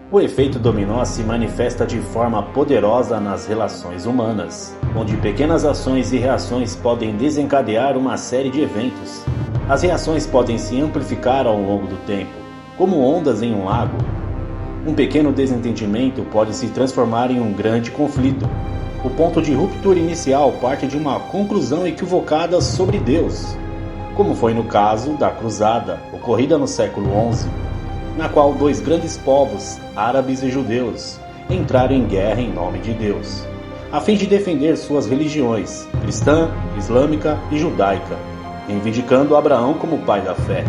O efeito dominó se manifesta de forma poderosa nas relações humanas, onde pequenas ações e reações podem desencadear uma série de eventos. As reações podem se amplificar ao longo do tempo, como ondas em um lago. Um pequeno desentendimento pode se transformar em um grande conflito. O ponto de ruptura inicial parte de uma conclusão equivocada sobre Deus, como foi no caso da Cruzada, ocorrida no século XI, na qual dois grandes povos, árabes e judeus, entraram em guerra em nome de Deus, a fim de defender suas religiões, cristã, islâmica e judaica, reivindicando Abraão como pai da fé.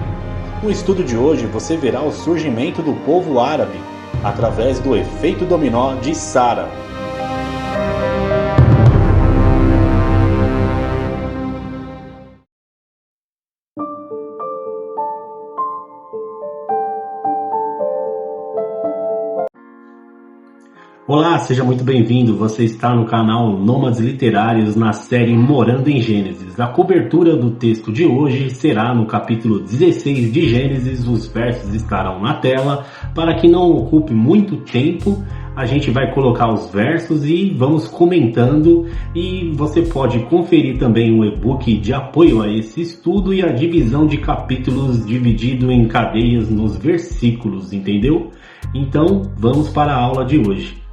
No estudo de hoje você verá o surgimento do povo árabe através do efeito dominó de Sara. Olá, seja muito bem-vindo. Você está no canal Nômades Literários na série Morando em Gênesis. A cobertura do texto de hoje será no capítulo 16 de Gênesis. Os versos estarão na tela. Para que não ocupe muito tempo, a gente vai colocar os versos e vamos comentando. E você pode conferir também um e-book de apoio a esse estudo e a divisão de capítulos dividido em cadeias nos versículos, entendeu? Então, vamos para a aula de hoje.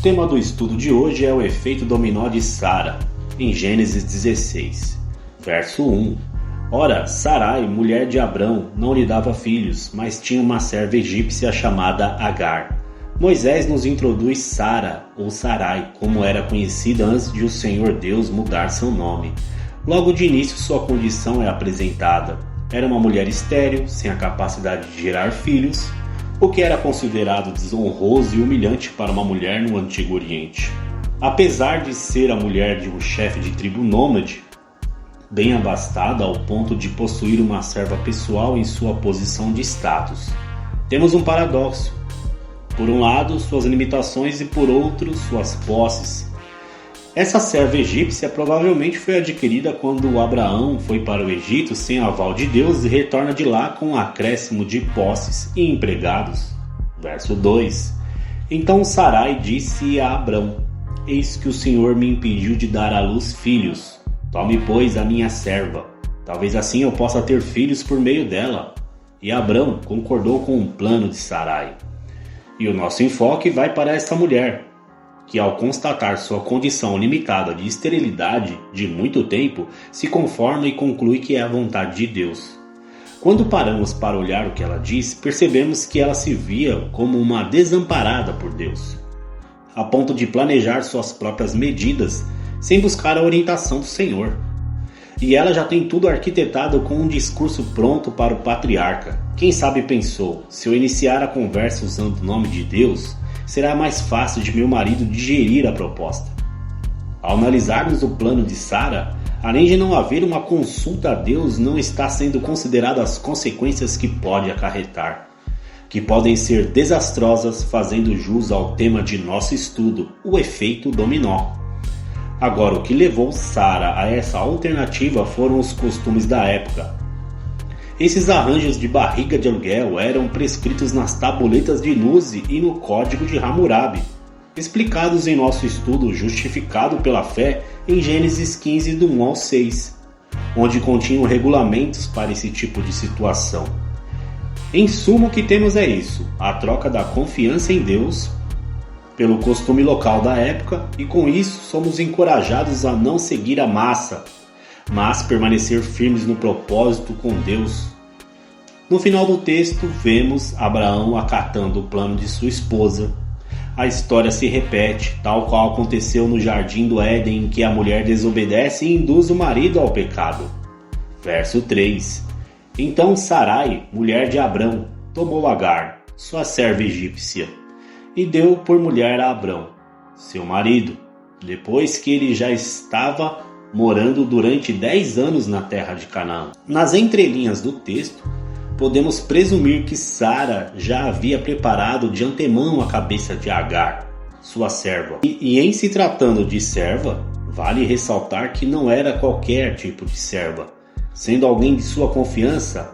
O tema do estudo de hoje é o efeito dominó de Sara, em Gênesis 16, verso 1. Ora, Sarai, mulher de Abrão, não lhe dava filhos, mas tinha uma serva egípcia chamada Agar. Moisés nos introduz Sara, ou Sarai, como era conhecida antes de o Senhor Deus mudar seu nome. Logo de início sua condição é apresentada. Era uma mulher estéril, sem a capacidade de gerar filhos, o que era considerado desonroso e humilhante para uma mulher no Antigo Oriente. Apesar de ser a mulher de um chefe de tribo nômade, bem abastada ao ponto de possuir uma serva pessoal em sua posição de status, temos um paradoxo. Por um lado, suas limitações e por outro, suas posses. Essa serva egípcia provavelmente foi adquirida quando Abraão foi para o Egito sem aval de Deus e retorna de lá com um acréscimo de posses e empregados. Verso 2. Então Sarai disse a Abrão: Eis que o Senhor me impediu de dar à luz filhos. Tome, pois, a minha serva. Talvez assim eu possa ter filhos por meio dela. E Abrão concordou com o plano de Sarai. E o nosso enfoque vai para esta mulher, que ao constatar sua condição limitada de esterilidade de muito tempo, se conforma e conclui que é a vontade de Deus. Quando paramos para olhar o que ela diz, percebemos que ela se via como uma desamparada por Deus, a ponto de planejar suas próprias medidas sem buscar a orientação do Senhor. E ela já tem tudo arquitetado com um discurso pronto para o patriarca. Quem sabe pensou, se eu iniciar a conversa usando o nome de Deus, será mais fácil de meu marido digerir a proposta. Ao analisarmos o plano de Sara, além de não haver uma consulta a Deus, não está sendo considerado as consequências que pode acarretar, que podem ser desastrosas, fazendo jus ao tema de nosso estudo, o efeito dominó. Agora, o que levou Sara a essa alternativa foram os costumes da época. Esses arranjos de barriga de aluguel eram prescritos nas tabuletas de Nuzi e no Código de Hammurabi, explicados em nosso estudo Justificado pela Fé em Gênesis 15, do 1 ao 6, onde continham regulamentos para esse tipo de situação. Em suma, o que temos é isso: a troca da confiança em Deus pelo costume local da época, e com isso somos encorajados a não seguir a massa, mas permanecer firmes no propósito com Deus. No final do texto, vemos Abraão acatando o plano de sua esposa. A história se repete, tal qual aconteceu no jardim do Éden, em que a mulher desobedece e induz o marido ao pecado. Verso 3. Então Sarai, mulher de Abrão, tomou Agar, sua serva egípcia, e deu por mulher a Abrão, seu marido, depois que ele já estava morando durante 10 anos na terra de Canaã. Nas entrelinhas do texto, podemos presumir que Sara já havia preparado de antemão a cabeça de Agar, sua serva. E em se tratando de serva, vale ressaltar que não era qualquer tipo de serva, sendo alguém de sua confiança,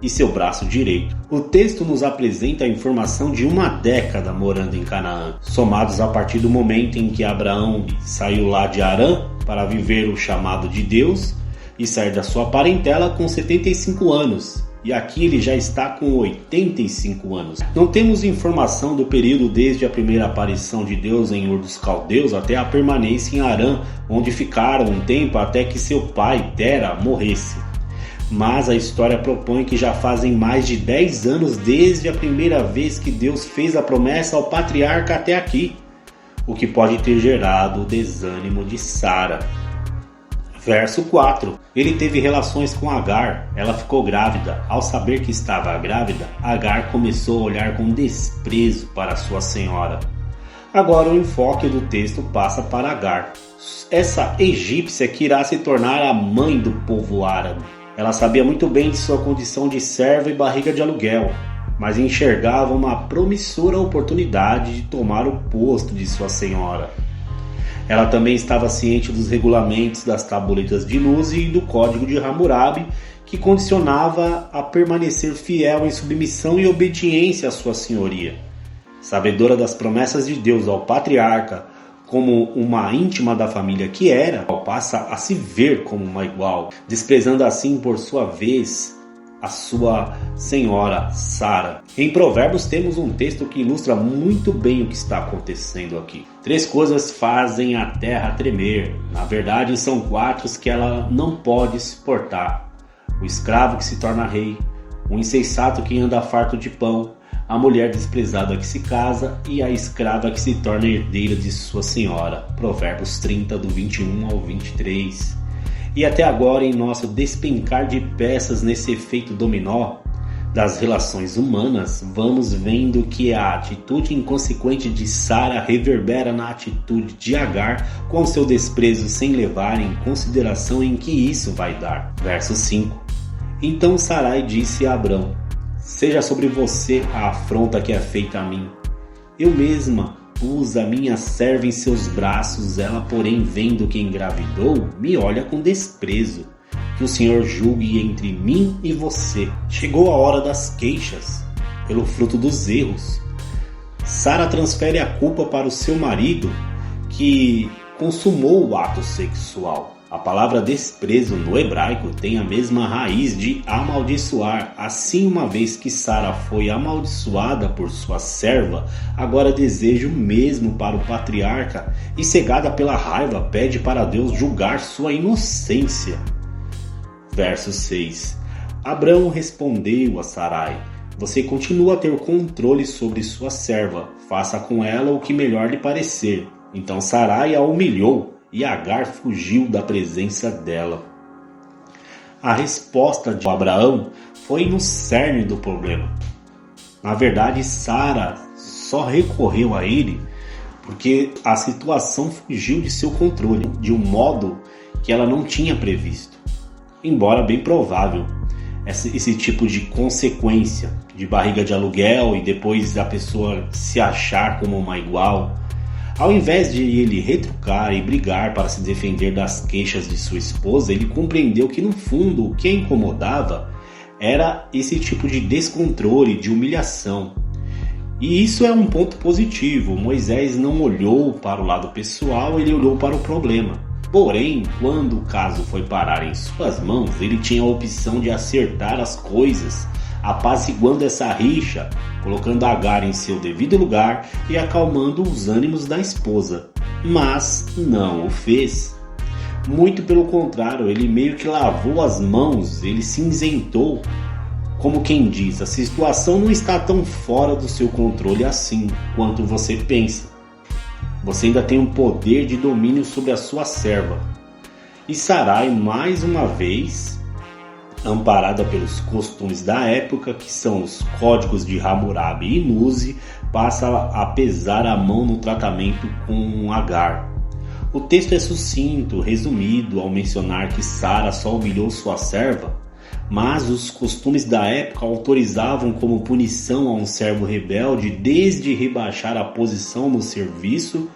e seu braço direito. O texto nos apresenta a informação de uma década morando em Canaã, somados a partir do momento em que Abraão saiu lá de Harã para viver o chamado de Deus e sair da sua parentela com 75 anos. E aqui ele já está com 85 anos. Não temos informação do período desde a primeira aparição de Deus em Ur dos Caldeus até a permanência em Harã, onde ficaram um tempo até que seu pai, Tera, morresse. Mas a história propõe que já fazem mais de 10 anos desde a primeira vez que Deus fez a promessa ao patriarca até aqui, o que pode ter gerado o desânimo de Sara. Verso 4. Ele teve relações com Agar, ela ficou grávida. Ao saber que estava grávida, Agar começou a olhar com desprezo para sua senhora. Agora o enfoque do texto passa para Agar, essa egípcia que irá se tornar a mãe do povo árabe. Ela sabia muito bem de sua condição de serva e barriga de aluguel, mas enxergava uma promissora oportunidade de tomar o posto de sua senhora. Ela também estava ciente dos regulamentos das tabuletas de luz e do código de Hammurabi, que condicionava a permanecer fiel em submissão e obediência à sua senhoria. Sabedora das promessas de Deus ao patriarca, como uma íntima da família que era, passa a se ver como uma igual, desprezando assim por sua vez a sua senhora Sara. Em Provérbios temos um texto que ilustra muito bem o que está acontecendo aqui. 3 coisas fazem a terra tremer. Na verdade, são 4 que ela não pode suportar: o escravo que se torna rei, o insensato que anda farto de pão, a mulher desprezada que se casa e a escrava que se torna herdeira de sua senhora. Provérbios 30, do 21 ao 23. E até agora, em nosso despencar de peças nesse efeito dominó das relações humanas, vamos vendo que a atitude inconsequente de Sara reverbera na atitude de Agar, com seu desprezo sem levar em consideração em que isso vai dar. Verso 5. Então Sarai disse a Abrão: seja sobre você a afronta que é feita a mim. Eu mesma pus a minha serva em seus braços, ela porém, vendo que engravidou, me olha com desprezo. Que o Senhor julgue entre mim e você. Chegou a hora das queixas, pelo fruto dos erros. Sara transfere a culpa para o seu marido, que consumou o ato sexual. A palavra desprezo no hebraico tem a mesma raiz de amaldiçoar. Assim, uma vez que Sara foi amaldiçoada por sua serva, agora deseja o mesmo para o patriarca e, cegada pela raiva, pede para Deus julgar sua inocência. Verso 6. Abrão respondeu a Sarai: você continua a ter controle sobre sua serva, faça com ela o que melhor lhe parecer. Então Sarai a humilhou e Agar fugiu da presença dela. A resposta de Abraão foi no cerne do problema. Na verdade, Sara só recorreu a ele porque a situação fugiu de seu controle, de um modo que ela não tinha previsto. Embora bem provável, esse tipo de consequência de barriga de aluguel e depois a pessoa se achar como uma igual, ao invés de ele retrucar e brigar para se defender das queixas de sua esposa, ele compreendeu que no fundo o que a incomodava era esse tipo de descontrole, de humilhação. E isso é um ponto positivo. Moisés não olhou para o lado pessoal, ele olhou para o problema. Porém, quando o caso foi parar em suas mãos, ele tinha a opção de acertar as coisas, apaziguando essa rixa, colocando Agar em seu devido lugar e acalmando os ânimos da esposa. Mas não o fez. Muito pelo contrário, ele meio que lavou as mãos, ele se isentou. Como quem diz, a situação não está tão fora do seu controle assim quanto você pensa. Você ainda tem um poder de domínio sobre a sua serva. E Sarai, mais uma vez, amparada pelos costumes da época, que são os códigos de Hammurabi e Muzi, passa a pesar a mão no tratamento com Agar. O texto é sucinto, resumido, ao mencionar que Sara só humilhou sua serva, mas os costumes da época autorizavam como punição a um servo rebelde, desde rebaixar a posição no serviço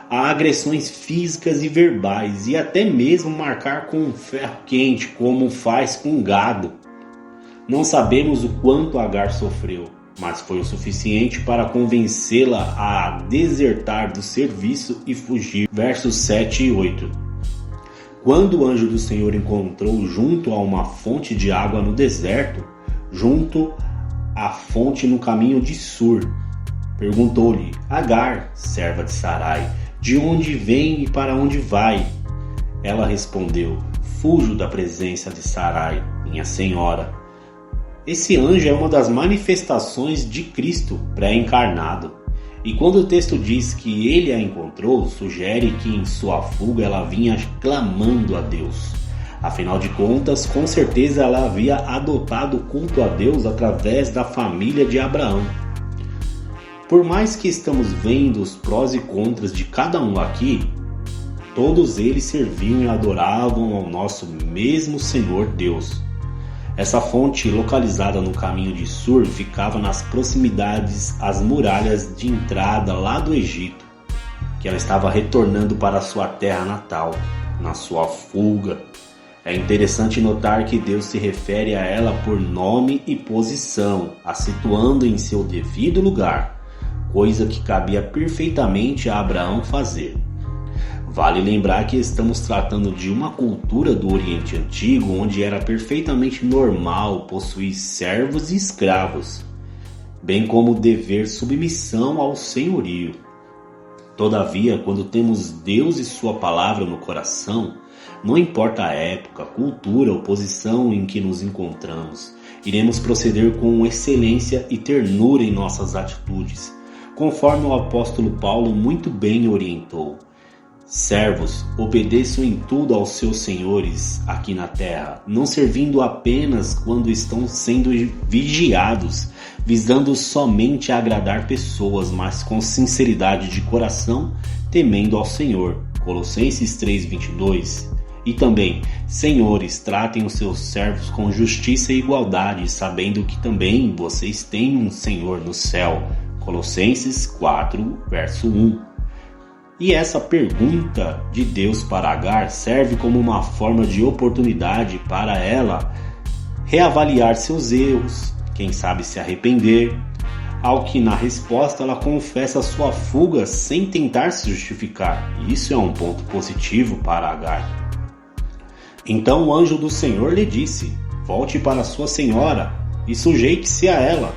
a agressões físicas e verbais, e até mesmo marcar com um ferro quente, como faz com gado. Não sabemos o quanto Agar sofreu, mas foi o suficiente para convencê-la a desertar do serviço e fugir. Versos 7 e 8. Quando o anjo do Senhor encontrou junto a uma fonte de água no deserto, junto à fonte no caminho de Sur, perguntou-lhe: Agar, serva de Sarai, de onde vem e para onde vai? Ela respondeu: fujo da presença de Sarai, minha senhora. Esse anjo é uma das manifestações de Cristo pré-encarnado. E quando o texto diz que ele a encontrou, sugere que em sua fuga ela vinha clamando a Deus. Afinal de contas, com certeza ela havia adotado o culto a Deus através da família de Abraão. Por mais que estamos vendo os prós e contras de cada um aqui, todos eles serviam e adoravam ao nosso mesmo Senhor Deus. Essa fonte, localizada no caminho de Sur, ficava nas proximidades às muralhas de entrada lá do Egito, que ela estava retornando para sua terra natal, na sua fuga. É interessante notar que Deus se refere a ela por nome e posição, a situando em seu devido lugar, coisa que cabia perfeitamente a Abraão fazer. Vale lembrar que estamos tratando de uma cultura do Oriente Antigo onde era perfeitamente normal possuir servos e escravos, bem como dever submissão ao senhorio. Todavia, quando temos Deus e sua palavra no coração, não importa a época, cultura ou posição em que nos encontramos, iremos proceder com excelência e ternura em nossas atitudes, conforme o apóstolo Paulo muito bem orientou. Servos, obedeçam em tudo aos seus senhores aqui na terra, não servindo apenas quando estão sendo vigiados, visando somente agradar pessoas, mas com sinceridade de coração, temendo ao Senhor. Colossenses 3:22. E também, senhores, tratem os seus servos com justiça e igualdade, sabendo que também vocês têm um Senhor no céu. Colossenses 4, verso 1. E essa pergunta de Deus para Agar serve como uma forma de oportunidade para ela reavaliar seus erros, quem sabe se arrepender, ao que na resposta ela confessa sua fuga sem tentar se justificar. E isso é um ponto positivo para Agar. Então o anjo do Senhor lhe disse: volte para sua senhora e sujeite-se a ela.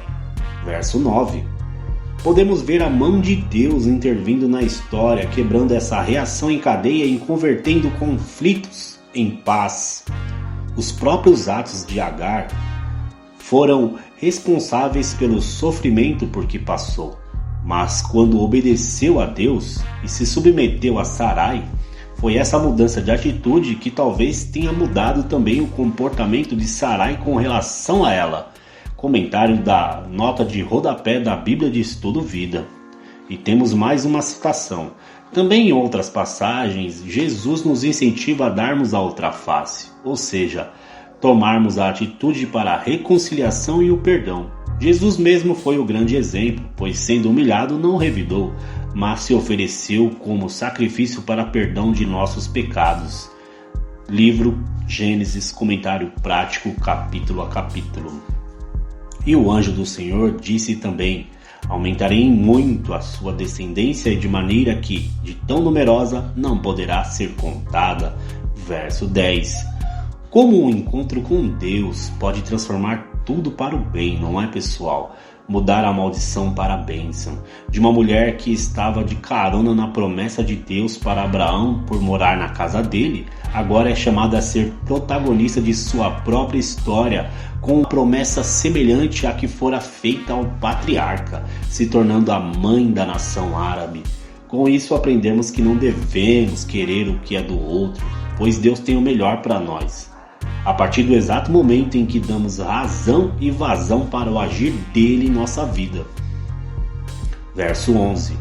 Verso 9. Podemos ver a mão de Deus intervindo na história, quebrando essa reação em cadeia e convertendo conflitos em paz. Os próprios atos de Agar foram responsáveis pelo sofrimento por que passou. Mas quando obedeceu a Deus e se submeteu a Sarai, foi essa mudança de atitude que talvez tenha mudado também o comportamento de Sarai com relação a ela. Comentário da nota de rodapé da Bíblia de Estudo Vida. E temos mais uma citação. Também em outras passagens, Jesus nos incentiva a darmos a outra face, ou seja, tomarmos a atitude para a reconciliação e o perdão. Jesus mesmo foi o grande exemplo, pois sendo humilhado não revidou, mas se ofereceu como sacrifício para perdão de nossos pecados. Livro Gênesis, comentário prático, capítulo a capítulo. E o anjo do Senhor disse também: aumentarei muito a sua descendência de maneira que, de tão numerosa, não poderá ser contada. Verso 10. Como um encontro com Deus pode transformar tudo para o bem, não é, pessoal? Mudar a maldição para a bênção. De uma mulher que estava de carona na promessa de Deus para Abraão por morar na casa dele, agora é chamada a ser protagonista de sua própria história, com uma promessa semelhante à que fora feita ao patriarca, se tornando a mãe da nação árabe. Com isso aprendemos que não devemos querer o que é do outro, pois Deus tem o melhor para nós. A partir do exato momento em que damos razão e vazão para o agir dele em nossa vida. Verso 11.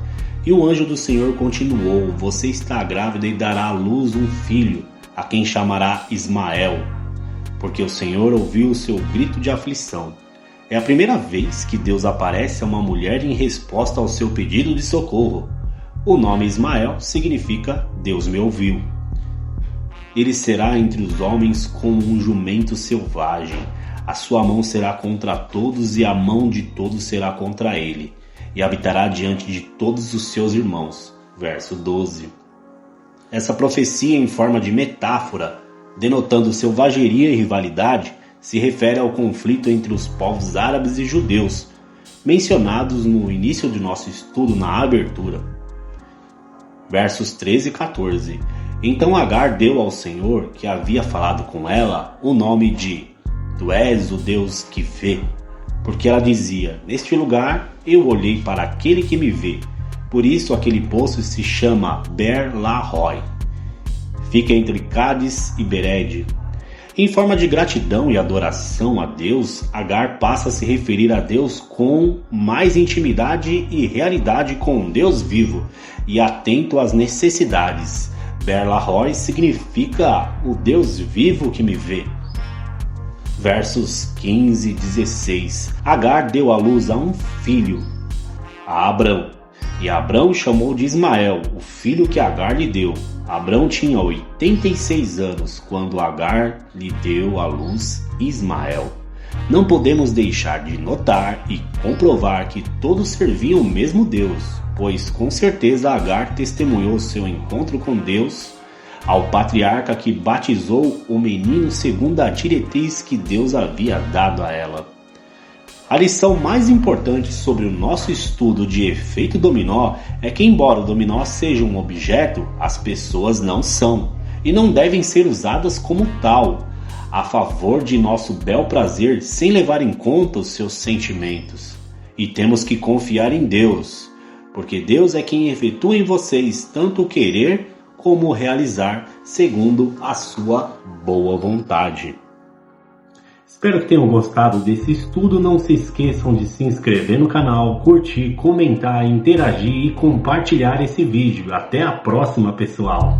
E o anjo do Senhor continuou: você está grávida e dará à luz um filho, a quem chamará Ismael, porque o Senhor ouviu o seu grito de aflição. É a primeira vez que Deus aparece a uma mulher em resposta ao seu pedido de socorro. O nome Ismael significa Deus me ouviu. Ele será entre os homens como um jumento selvagem. A sua mão será contra todos e a mão de todos será contra ele, e habitará diante de todos os seus irmãos. Verso 12. Essa profecia em forma de metáfora, denotando selvageria e rivalidade, se refere ao conflito entre os povos árabes e judeus, mencionados no início de nosso estudo na abertura. Versos 13 e 14. Então Agar deu ao Senhor, que havia falado com ela, o nome de Tu és o Deus que vê, porque ela dizia, neste lugar eu olhei para aquele que me vê. Por isso aquele poço se chama Ber-la-Roi. Fica entre Cádiz e Bered. Em forma de gratidão e adoração a Deus, Agar passa a se referir a Deus com mais intimidade e realidade com um Deus vivo e atento às necessidades. Ber-la-Roi significa o Deus vivo que me vê. Versos 15 e 16. Agar deu à luz a um filho, a Abrão, e Abrão chamou de Ismael, o filho que Agar lhe deu. Abrão tinha 86 anos quando Agar lhe deu à luz Ismael. Não podemos deixar de notar e comprovar que todos serviam o mesmo Deus, pois com certeza Agar testemunhou seu encontro com Deus ao patriarca que batizou o menino segundo a diretriz que Deus havia dado a ela. A lição mais importante sobre o nosso estudo de efeito dominó é que, embora o dominó seja um objeto, as pessoas não são e não devem ser usadas como tal, a favor de nosso bel prazer, sem levar em conta os seus sentimentos. E temos que confiar em Deus, porque Deus é quem efetua em vocês tanto o querer como o realizar, segundo a sua boa vontade. Espero que tenham gostado desse estudo. Não se esqueçam de se inscrever no canal, curtir, comentar, interagir e compartilhar esse vídeo. Até a próxima, pessoal!